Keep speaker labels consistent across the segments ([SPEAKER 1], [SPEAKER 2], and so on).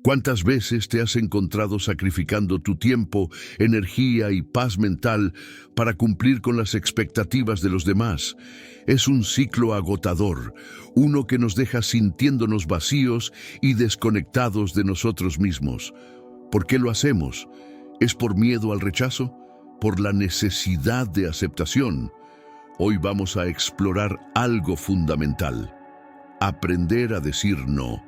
[SPEAKER 1] ¿Cuántas veces te has encontrado sacrificando tu tiempo, energía y paz mental para cumplir con las expectativas de los demás? Es un ciclo agotador, uno que nos deja sintiéndonos vacíos y desconectados de nosotros mismos. ¿Por qué lo hacemos? ¿Es por miedo al rechazo? ¿Por la necesidad de aceptación? Hoy vamos a explorar algo fundamental: aprender a decir no.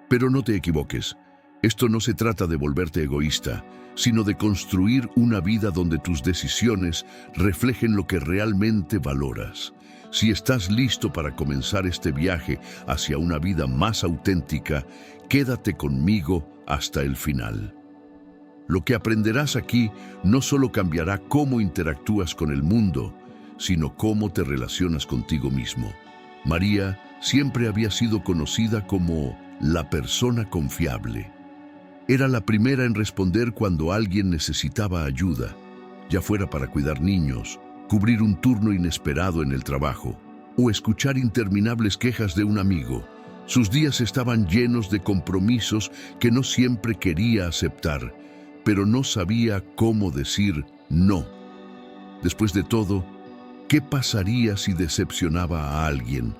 [SPEAKER 1] Pero no te equivoques. Esto no se trata de volverte egoísta, sino de construir una vida donde tus decisiones reflejen lo que realmente valoras. Si estás listo para comenzar este viaje hacia una vida más auténtica, quédate conmigo hasta el final. Lo que aprenderás aquí no solo cambiará cómo interactúas con el mundo, sino cómo te relacionas contigo mismo. María siempre había sido conocida como la persona confiable. Era la primera en responder cuando alguien necesitaba ayuda, ya fuera para cuidar niños, cubrir un turno inesperado en el trabajo o escuchar interminables quejas de un amigo. Sus días estaban llenos de compromisos que no siempre quería aceptar, pero no sabía cómo decir no. Después de todo, ¿qué pasaría si decepcionaba a alguien?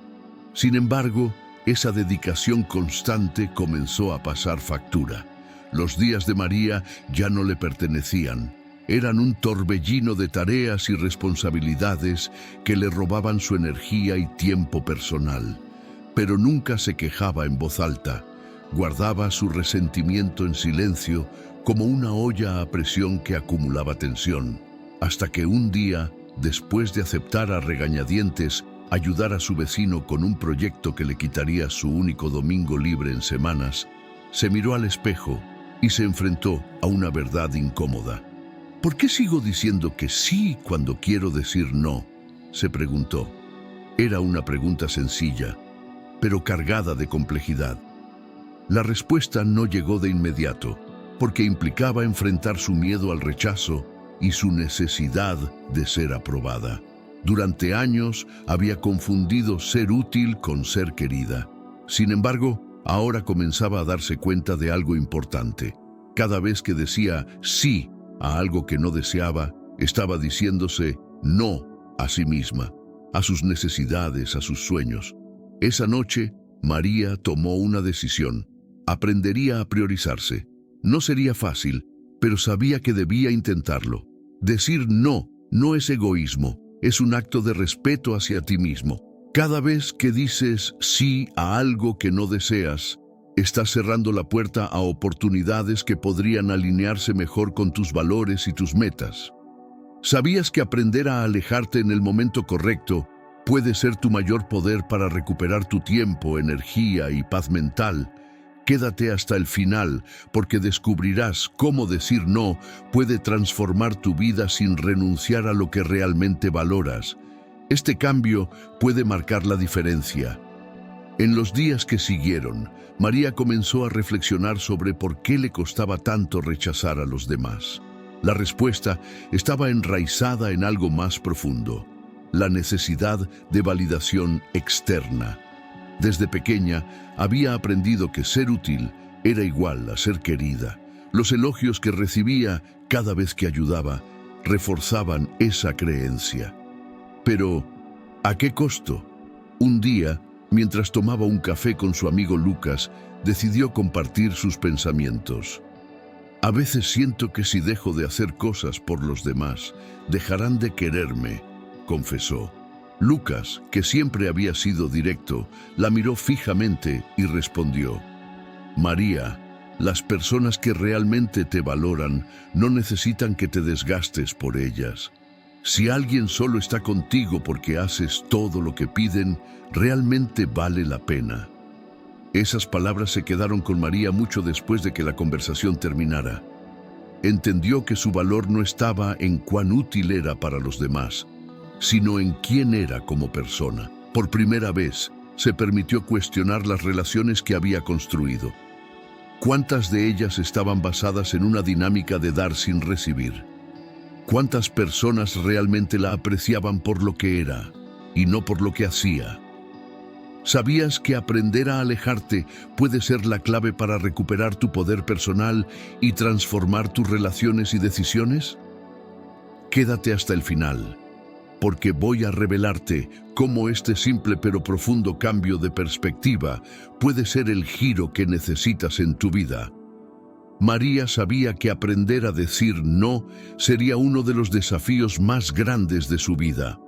[SPEAKER 1] Sin embargo, esa dedicación constante comenzó a pasar factura. Los días de María ya no le pertenecían. Eran un torbellino de tareas y responsabilidades que le robaban su energía y tiempo personal. Pero nunca se quejaba en voz alta. Guardaba su resentimiento en silencio, como una olla a presión que acumulaba tensión. Hasta que un día, después de aceptar a regañadientes ayudar a su vecino con un proyecto que le quitaría su único domingo libre en semanas, se miró al espejo y se enfrentó a una verdad incómoda. ¿Por qué sigo diciendo que sí cuando quiero decir no?, se preguntó. Era una pregunta sencilla, pero cargada de complejidad. La respuesta no llegó de inmediato, porque implicaba enfrentar su miedo al rechazo y su necesidad de ser aprobada. Durante años había confundido ser útil con ser querida. Sin embargo, ahora comenzaba a darse cuenta de algo importante. Cada vez que decía sí a algo que no deseaba, estaba diciéndose no a sí misma, a sus necesidades, a sus sueños. Esa noche, María tomó una decisión. Aprendería a priorizarse. No sería fácil, pero sabía que debía intentarlo. Decir no no es egoísmo, es un acto de respeto hacia ti mismo. Cada vez que dices sí a algo que no deseas, estás cerrando la puerta a oportunidades que podrían alinearse mejor con tus valores y tus metas. ¿Sabías que aprender a alejarte en el momento correcto puede ser tu mayor poder para recuperar tu tiempo, energía y paz mental? Quédate hasta el final, porque descubrirás cómo decir no puede transformar tu vida sin renunciar a lo que realmente valoras. Este cambio puede marcar la diferencia. En los días que siguieron, María comenzó a reflexionar sobre por qué le costaba tanto rechazar a los demás. La respuesta estaba enraizada en algo más profundo: la necesidad de validación externa. Desde pequeña había aprendido que ser útil era igual a ser querida. Los elogios que recibía cada vez que ayudaba reforzaban esa creencia. Pero, ¿a qué costo? Un día, mientras tomaba un café con su amigo Lucas, decidió compartir sus pensamientos. A veces siento que si dejo de hacer cosas por los demás, dejarán de quererme, confesó. Lucas, que siempre había sido directo, la miró fijamente y respondió: María, las personas que realmente te valoran no necesitan que te desgastes por ellas. Si alguien solo está contigo porque haces todo lo que piden, realmente vale la pena. Esas palabras se quedaron con María mucho después de que la conversación terminara. Entendió que su valor no estaba en cuán útil era para los demás, sino en quién era como persona. Por primera vez, se permitió cuestionar las relaciones que había construido. ¿Cuántas de ellas estaban basadas en una dinámica de dar sin recibir? ¿Cuántas personas realmente la apreciaban por lo que era y no por lo que hacía? ¿Sabías que aprender a alejarte puede ser la clave para recuperar tu poder personal y transformar tus relaciones y decisiones? Quédate hasta el final, porque voy a revelarte cómo este simple pero profundo cambio de perspectiva puede ser el giro que necesitas en tu vida. María sabía que aprender a decir no sería uno de los desafíos más grandes de su vida.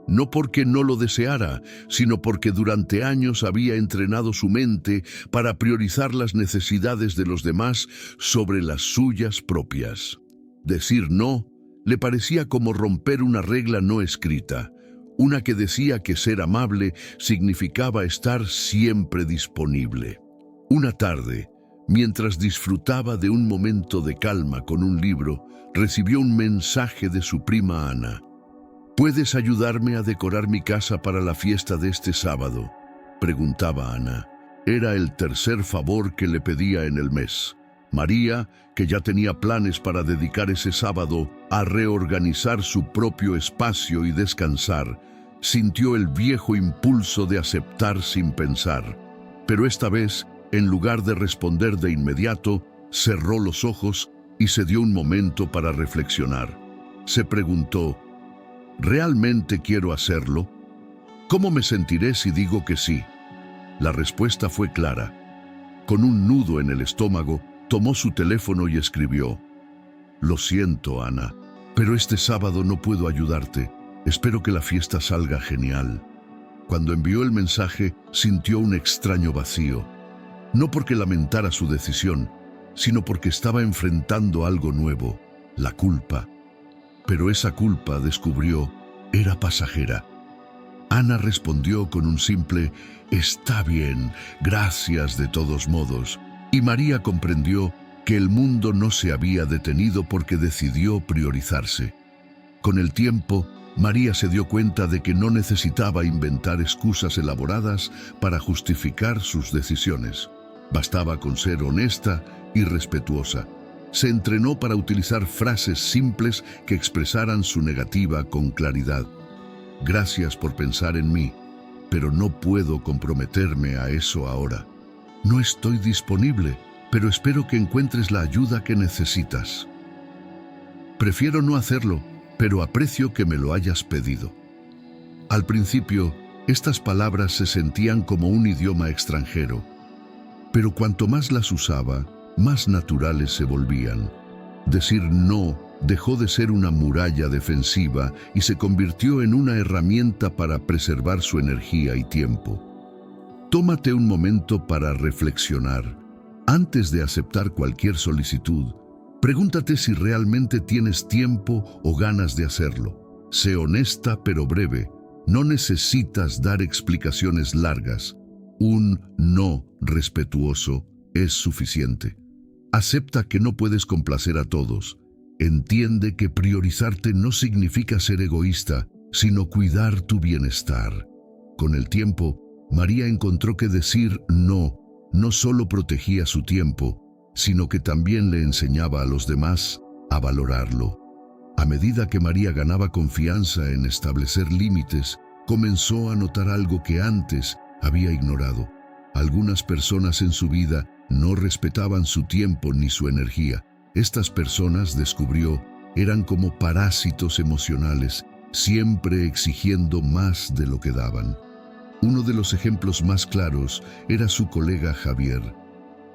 [SPEAKER 1] No porque no lo deseara, sino porque durante años había entrenado su mente para priorizar las necesidades de los demás sobre las suyas propias. Decir no le parecía como romper una regla no escrita, una que decía que ser amable significaba estar siempre disponible. Una tarde, mientras disfrutaba de un momento de calma con un libro, recibió un mensaje de su prima Ana. ¿Puedes ayudarme a decorar mi casa para la fiesta de este sábado?, preguntaba Ana. Era el tercer favor que le pedía en el mes. María, que ya tenía planes para dedicar ese sábado a reorganizar su propio espacio y descansar, sintió el viejo impulso de aceptar sin pensar. Pero esta vez, en lugar de responder de inmediato, cerró los ojos y se dio un momento para reflexionar. Se preguntó, ¿realmente quiero hacerlo? ¿Cómo me sentiré si digo que sí? La respuesta fue clara. Con un nudo en el estómago, tomó su teléfono y escribió: Lo siento, Ana, pero este sábado no puedo ayudarte. Espero que la fiesta salga genial. Cuando envió el mensaje, sintió un extraño vacío. No porque lamentara su decisión, sino porque estaba enfrentando algo nuevo, la culpa. Pero esa culpa, descubrió, era pasajera. Ana respondió con un simple «Está bien, gracias de todos modos», y María comprendió que el mundo no se había detenido porque decidió priorizarse. Con el tiempo, María se dio cuenta de que no necesitaba inventar excusas elaboradas para justificar sus decisiones. Bastaba con ser honesta y respetuosa. Se entrenó para utilizar frases simples que expresaran su negativa con claridad. Gracias por pensar en mí, pero no puedo comprometerme a eso ahora. No estoy disponible, pero espero que encuentres la ayuda que necesitas. Prefiero no hacerlo, pero aprecio que me lo hayas pedido. Al principio, estas palabras se sentían como un idioma extranjero, pero cuanto más las usaba, más naturales se volvían. Decir no dejó de ser una muralla defensiva y se convirtió en una herramienta para preservar su energía y tiempo. Tómate un momento para reflexionar. Antes de aceptar cualquier solicitud, pregúntate si realmente tienes tiempo o ganas de hacerlo. Sé honesta pero breve. No necesitas dar explicaciones largas. Un no respetuoso es suficiente. Acepta que no puedes complacer a todos. Entiende que priorizarte no significa ser egoísta, sino cuidar tu bienestar. Con el tiempo, María encontró que decir no solo protegía su tiempo, sino que también le enseñaba a los demás a valorarlo. A medida que María ganaba confianza en establecer límites, comenzó a notar algo que antes había ignorado. Algunas personas en su vida no respetaban su tiempo ni su energía. Estas personas, descubrió, eran como parásitos emocionales, siempre exigiendo más de lo que daban. Uno de los ejemplos más claros era su colega Javier.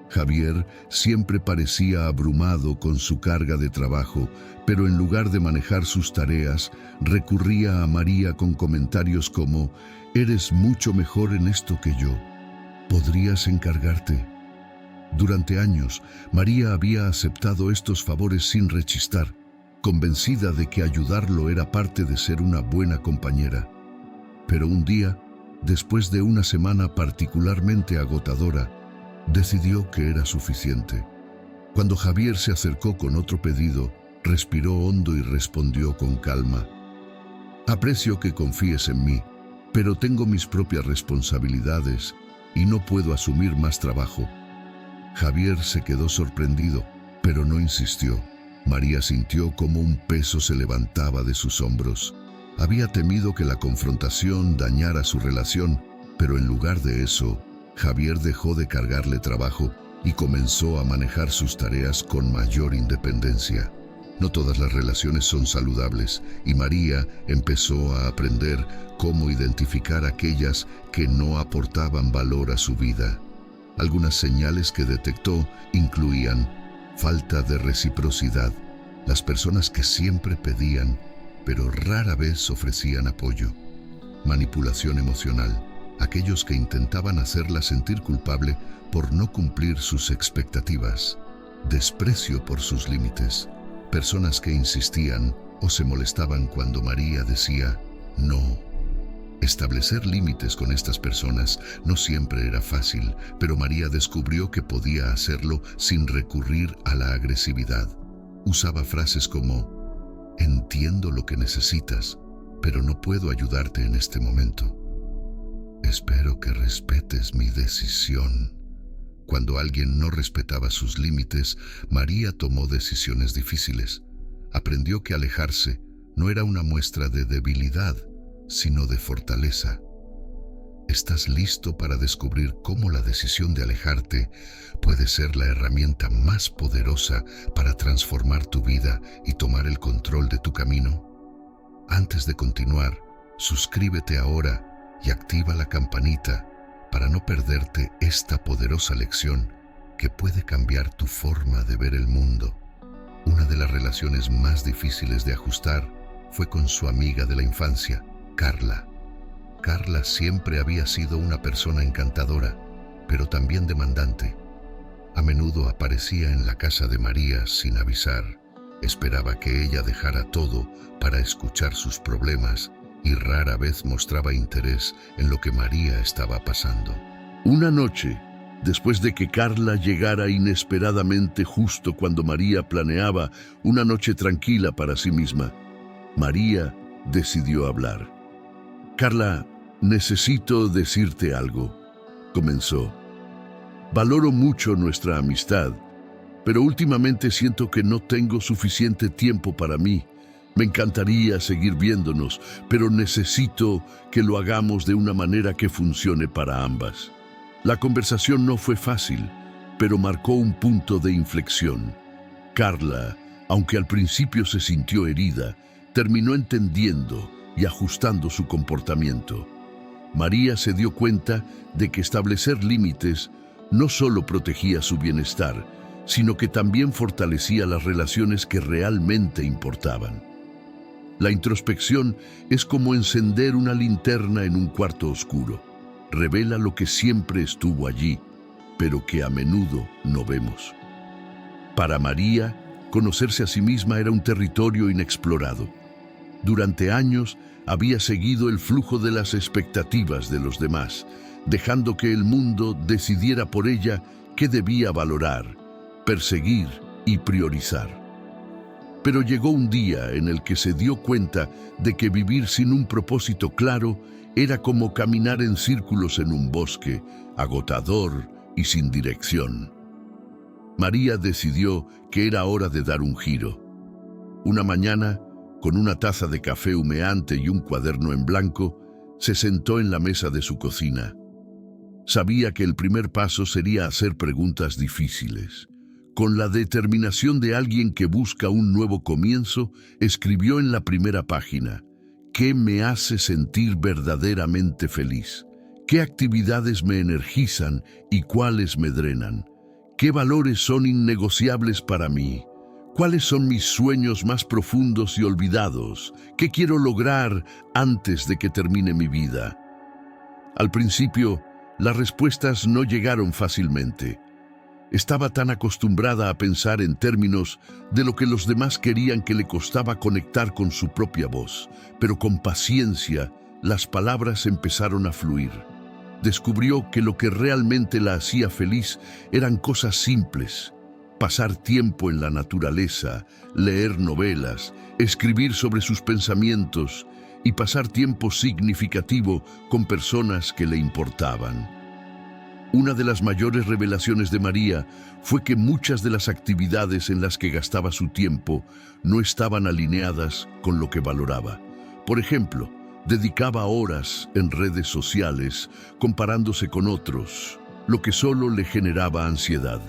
[SPEAKER 1] Javier siempre parecía abrumado con su carga de trabajo, pero en lugar de manejar sus tareas, recurría a María con comentarios como: «Eres mucho mejor en esto que yo. ¿Podrías encargarte?». Durante años, María había aceptado estos favores sin rechistar, convencida de que ayudarlo era parte de ser una buena compañera. Pero un día, después de una semana particularmente agotadora, decidió que era suficiente. Cuando Javier se acercó con otro pedido, respiró hondo y respondió con calma: «Aprecio que confíes en mí, pero tengo mis propias responsabilidades y no puedo asumir más trabajo». Javier se quedó sorprendido, pero no insistió. María sintió como un peso se levantaba de sus hombros. Había temido que la confrontación dañara su relación, Pero en lugar de eso, Javier dejó de cargarle trabajo y comenzó a manejar sus tareas con mayor independencia. No todas las relaciones son saludables y María empezó a aprender cómo identificar aquellas que no aportaban valor a su vida. Algunas señales que detectó incluían falta de reciprocidad, las personas que siempre pedían, pero rara vez ofrecían apoyo; manipulación emocional, aquellos que intentaban hacerla sentir culpable por no cumplir sus expectativas; desprecio por sus límites, personas que insistían o se molestaban cuando María decía no. Establecer límites con estas personas no siempre era fácil, pero María descubrió que podía hacerlo sin recurrir a la agresividad. Usaba frases como: entiendo lo que necesitas, pero no puedo ayudarte en este momento. Espero que respetes mi decisión. Cuando alguien no respetaba sus límites, María tomó decisiones difíciles. Aprendió que alejarse no era una muestra de debilidad, sino de fortaleza. ¿Estás listo para descubrir cómo la decisión de alejarte puede ser la herramienta más poderosa para transformar tu vida y tomar el control de tu camino? Antes de continuar, suscríbete ahora y activa la campanita para no perderte esta poderosa lección que puede cambiar tu forma de ver el mundo. Una de las relaciones más difíciles de ajustar fue con su amiga de la infancia, Carla. Carla siempre había sido una persona encantadora, pero también demandante. A menudo aparecía en la casa de María sin avisar. Esperaba que ella dejara todo para escuchar sus problemas y rara vez mostraba interés en lo que María estaba pasando. Una noche, después de que Carla llegara inesperadamente justo cuando María planeaba una noche tranquila para sí misma, María decidió hablar. «Carla, necesito decirte algo», comenzó. «Valoro mucho nuestra amistad, pero últimamente siento que no tengo suficiente tiempo para mí. Me encantaría seguir viéndonos, pero necesito que lo hagamos de una manera que funcione para ambas». La conversación no fue fácil, pero marcó un punto de inflexión. Carla, aunque al principio se sintió herida, terminó entendiendo y ajustando su comportamiento. María se dio cuenta de que establecer límites no solo protegía su bienestar, sino que también fortalecía las relaciones que realmente importaban. La introspección es como encender una linterna en un cuarto oscuro. Revela lo que siempre estuvo allí, pero que a menudo no vemos. Para María, conocerse a sí misma era un territorio inexplorado. Durante años había seguido el flujo de las expectativas de los demás, dejando que el mundo decidiera por ella qué debía valorar, perseguir y priorizar. Pero llegó un día en el que se dio cuenta de que vivir sin un propósito claro era como caminar en círculos en un bosque, agotador y sin dirección. María decidió que era hora de dar un giro. Una mañana, con una taza de café humeante y un cuaderno en blanco, se sentó en la mesa de su cocina. Sabía que el primer paso sería hacer preguntas difíciles. Con la determinación de alguien que busca un nuevo comienzo, escribió en la primera página: ¿qué me hace sentir verdaderamente feliz? ¿Qué actividades me energizan y cuáles me drenan? ¿Qué valores son innegociables para mí? ¿Cuáles son mis sueños más profundos y olvidados? ¿Qué quiero lograr antes de que termine mi vida? Al principio, las respuestas no llegaron fácilmente. Estaba tan acostumbrada a pensar en términos de lo que los demás querían que le costaba conectar con su propia voz, pero con paciencia las palabras empezaron a fluir. Descubrió que lo que realmente la hacía feliz eran cosas simples: pasar tiempo en la naturaleza, leer novelas, escribir sobre sus pensamientos y pasar tiempo significativo con personas que le importaban. Una de las mayores revelaciones de María fue que muchas de las actividades en las que gastaba su tiempo no estaban alineadas con lo que valoraba. Por ejemplo, Dedicaba horas en redes sociales comparándose con otros, lo que solo le generaba ansiedad.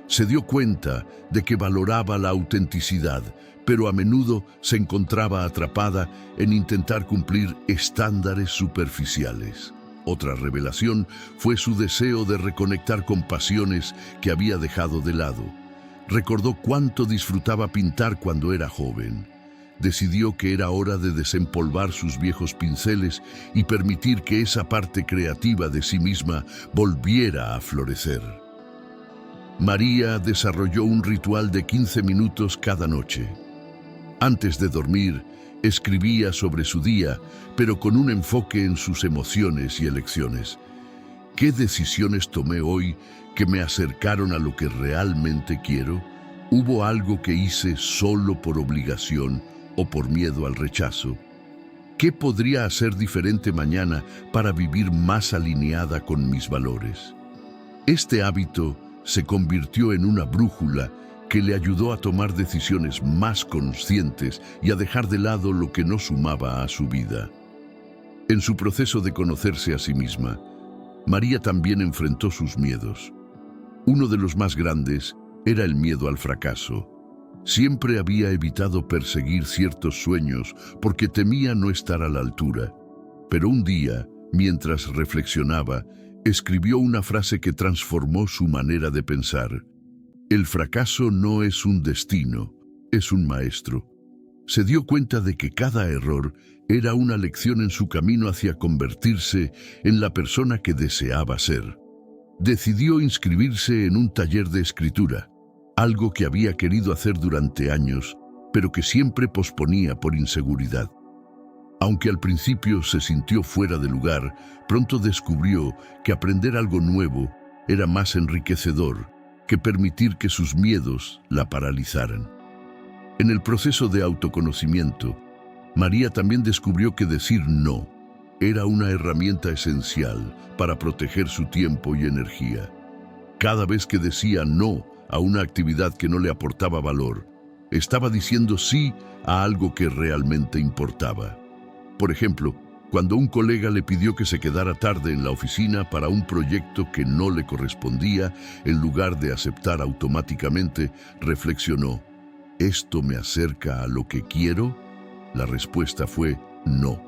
[SPEAKER 1] Se dio cuenta de que valoraba la autenticidad, pero a menudo se encontraba atrapada en intentar cumplir estándares superficiales. Otra revelación fue su deseo de reconectar con pasiones que había dejado de lado. Recordó cuánto disfrutaba pintar cuando era joven. Decidió que era hora de desempolvar sus viejos pinceles y permitir que esa parte creativa de sí misma volviera a florecer. María desarrolló un ritual de 15 minutos cada noche. Antes de dormir, escribía sobre su día, pero con un enfoque en sus emociones y elecciones. ¿Qué decisiones tomé hoy que me acercaron a lo que realmente quiero? ¿Hubo algo que hice solo por obligación o por miedo al rechazo? ¿Qué podría hacer diferente mañana para vivir más alineada con mis valores? Este hábito se convirtió en una brújula que le ayudó a tomar decisiones más conscientes y a dejar de lado lo que no sumaba a su vida. En su proceso de conocerse a sí misma, María también enfrentó sus miedos. Uno de los más grandes era el miedo al fracaso. Siempre había evitado perseguir ciertos sueños porque temía no estar a la altura. Pero un día, mientras reflexionaba, escribió una frase que transformó su manera de pensar. El fracaso no es un destino, es un maestro. Se dio cuenta de que cada error era una lección en su camino hacia convertirse en la persona que deseaba ser. Decidió inscribirse en un taller de escritura, algo que había querido hacer durante años, pero que siempre posponía por inseguridad. Aunque al principio se sintió fuera de lugar, pronto descubrió que aprender algo nuevo era más enriquecedor que permitir que sus miedos la paralizaran. En el proceso de autoconocimiento, María también descubrió que decir no era una herramienta esencial para proteger su tiempo y energía. Cada vez que decía no a una actividad que no le aportaba valor, estaba diciendo sí a algo que realmente importaba. Por ejemplo, cuando un colega le pidió que se quedara tarde en la oficina para un proyecto que no le correspondía, en lugar de aceptar automáticamente, reflexionó: ¿esto me acerca a lo que quiero? La respuesta fue no.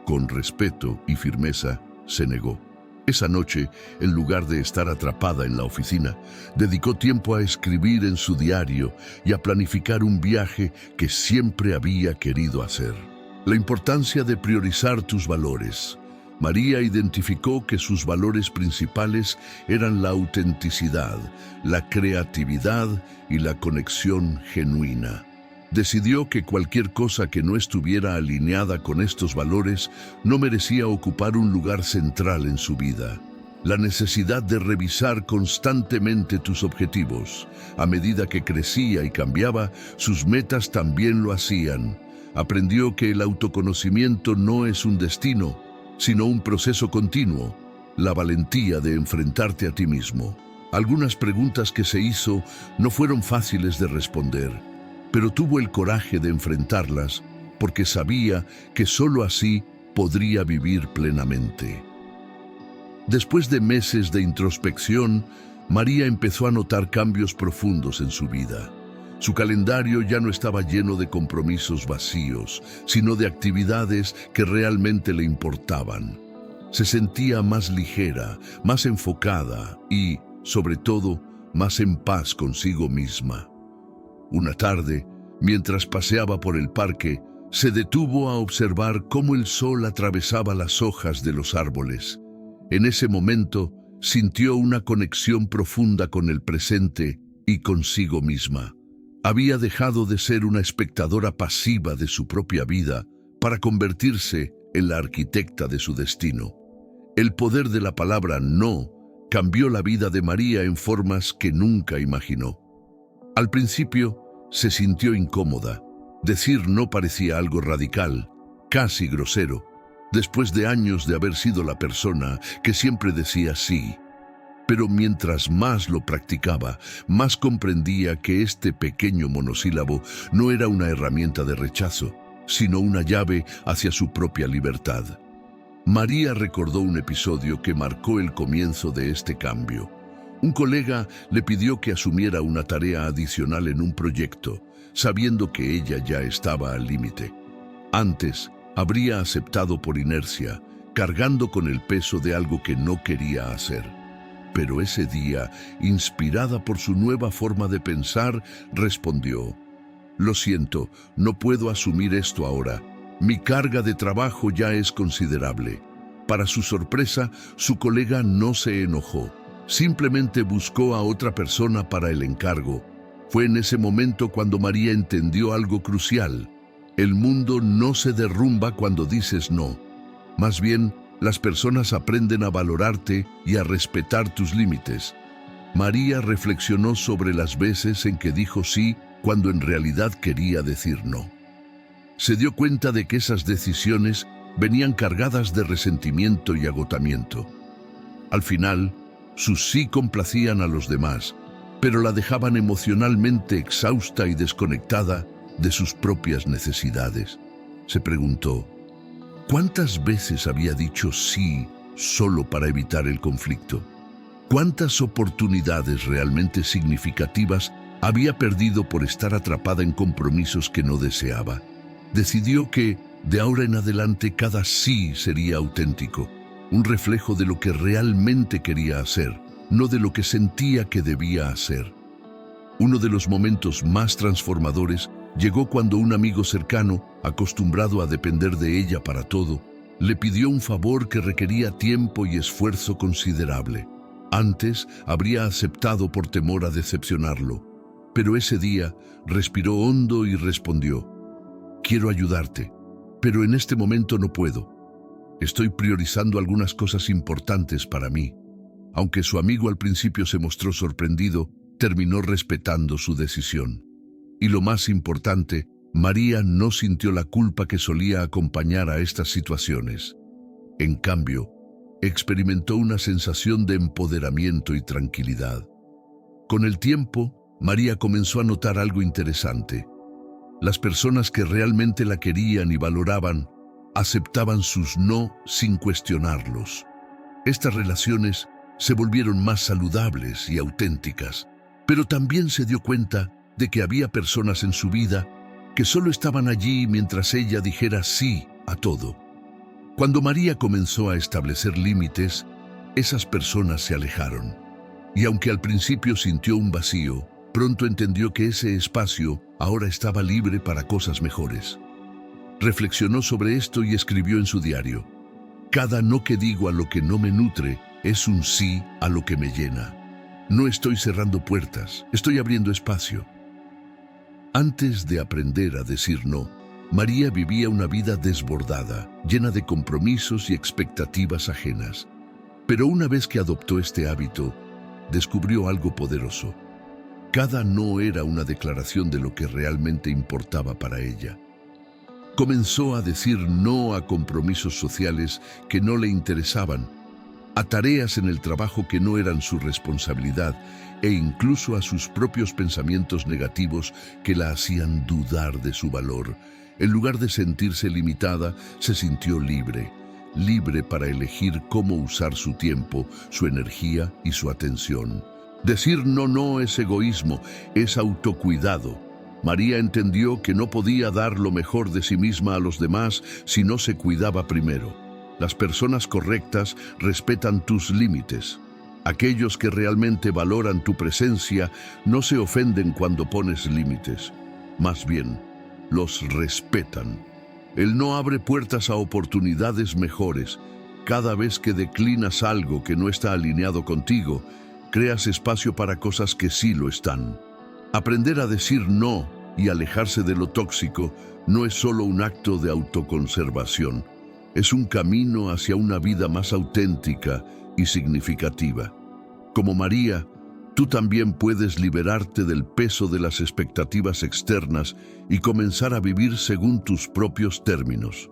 [SPEAKER 1] Con respeto y firmeza, se negó. Esa noche, en lugar de estar atrapada en la oficina, dedicó tiempo a escribir en su diario y a planificar un viaje que siempre había querido hacer. La importancia de priorizar tus valores. María identificó que sus valores principales eran la autenticidad, la creatividad y la conexión genuina. Decidió que cualquier cosa que no estuviera alineada con estos valores no merecía ocupar un lugar central en su vida. La necesidad de revisar constantemente tus objetivos. A medida que crecía y cambiaba, sus metas también lo hacían. Aprendió que el autoconocimiento no es un destino, sino un proceso continuo. La valentía de enfrentarte a ti mismo. Algunas preguntas que se hizo no fueron fáciles de responder, pero tuvo el coraje de enfrentarlas porque sabía que sólo así podría vivir plenamente. Después de meses de introspección, María empezó a notar cambios profundos en su vida. Su calendario ya no estaba lleno de compromisos vacíos, sino de actividades que realmente le importaban. Se sentía más ligera, más enfocada y, sobre todo, más en paz consigo misma. Una tarde, mientras paseaba por el parque, se detuvo a observar cómo el sol atravesaba las hojas de los árboles. En ese momento, sintió una conexión profunda con el presente y consigo misma. Había dejado de ser una espectadora pasiva de su propia vida para convertirse en la arquitecta de su destino. El poder de la palabra no cambió la vida de María en formas que nunca imaginó. Al principio, se sintió incómoda. Decir no parecía algo radical, casi grosero, después de años de haber sido la persona que siempre decía sí. Pero mientras más lo practicaba, más comprendía que este pequeño monosílabo no era una herramienta de rechazo, sino una llave hacia su propia libertad. María recordó un episodio que marcó el comienzo de este cambio. Un colega le pidió que asumiera una tarea adicional en un proyecto, sabiendo que ella ya estaba al límite. Antes, habría aceptado por inercia, cargando con el peso de algo que no quería hacer. Pero ese día, inspirada por su nueva forma de pensar, respondió: «Lo siento, no puedo asumir esto ahora. Mi carga de trabajo ya es considerable». Para su sorpresa, su colega no se enojó. Simplemente buscó a otra persona para el encargo. Fue en ese momento cuando María entendió algo crucial. El mundo no se derrumba cuando dices no. Más bien, las personas aprenden a valorarte y a respetar tus límites. María reflexionó sobre las veces en que dijo sí cuando en realidad quería decir no. Se dio cuenta de que esas decisiones venían cargadas de resentimiento y agotamiento. Al final, sus sí complacían a los demás, pero la dejaban emocionalmente exhausta y desconectada de sus propias necesidades. Se preguntó: ¿cuántas veces había dicho sí solo para evitar el conflicto? ¿Cuántas oportunidades realmente significativas había perdido por estar atrapada en compromisos que no deseaba? Decidió que, de ahora en adelante, cada sí sería auténtico, un reflejo de lo que realmente quería hacer, no de lo que sentía que debía hacer. Uno de los momentos más transformadores llegó cuando un amigo cercano, acostumbrado a depender de ella para todo, le pidió un favor que requería tiempo y esfuerzo considerable. Antes habría aceptado por temor a decepcionarlo, pero ese día respiró hondo y respondió: «Quiero ayudarte, pero en este momento no puedo. Estoy priorizando algunas cosas importantes para mí». Aunque su amigo al principio se mostró sorprendido, terminó respetando su decisión. Y lo más importante, María no sintió la culpa que solía acompañar a estas situaciones. En cambio, experimentó una sensación de empoderamiento y tranquilidad. Con el tiempo, María comenzó a notar algo interesante. Las personas que realmente la querían y valoraban, aceptaban sus no sin cuestionarlos. Estas relaciones se volvieron más saludables y auténticas, pero también se dio cuenta de que había personas en su vida que solo estaban allí mientras ella dijera sí a todo. Cuando María comenzó a establecer límites, esas personas se alejaron. Y aunque al principio sintió un vacío, pronto entendió que ese espacio ahora estaba libre para cosas mejores. Reflexionó sobre esto y escribió en su diario: «Cada no que digo a lo que no me nutre es un sí a lo que me llena. No estoy cerrando puertas, estoy abriendo espacio». Antes de aprender a decir no, María vivía una vida desbordada, llena de compromisos y expectativas ajenas. Pero una vez que adoptó este hábito, descubrió algo poderoso. Cada no era una declaración de lo que realmente importaba para ella. Comenzó a decir no a compromisos sociales que no le interesaban, a tareas en el trabajo que no eran su responsabilidad e incluso a sus propios pensamientos negativos que la hacían dudar de su valor. En lugar de sentirse limitada, se sintió libre, libre para elegir cómo usar su tiempo, su energía y su atención. Decir no es egoísmo, es autocuidado. María entendió que no podía dar lo mejor de sí misma a los demás si no se cuidaba primero. Las personas correctas respetan tus límites. Aquellos que realmente valoran tu presencia no se ofenden cuando pones límites. Más bien, los respetan. El no abre puertas a oportunidades mejores. Cada vez que declinas algo que no está alineado contigo, creas espacio para cosas que sí lo están. Aprender a decir no y alejarse de lo tóxico no es solo un acto de autoconservación. Es un camino hacia una vida más auténtica y significativa. Como María, tú también puedes liberarte del peso de las expectativas externas y comenzar a vivir según tus propios términos.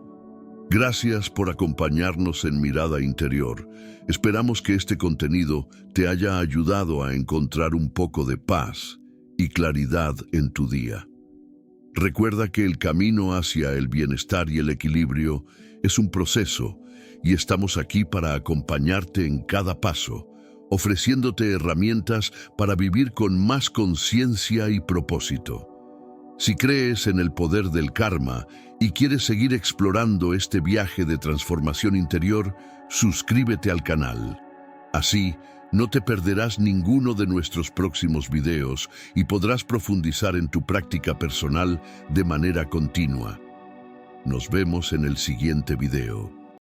[SPEAKER 1] Gracias por acompañarnos en Mirada Interior. Esperamos que este contenido te haya ayudado a encontrar un poco de paz y claridad en tu día. Recuerda que el camino hacia el bienestar y el equilibrio es un proceso y estamos aquí para acompañarte en cada paso, ofreciéndote herramientas para vivir con más conciencia y propósito. Si crees en el poder del karma y quieres seguir explorando este viaje de transformación interior, suscríbete al canal. Así, no te perderás ninguno de nuestros próximos videos y podrás profundizar en tu práctica personal de manera continua. Nos vemos en el siguiente video.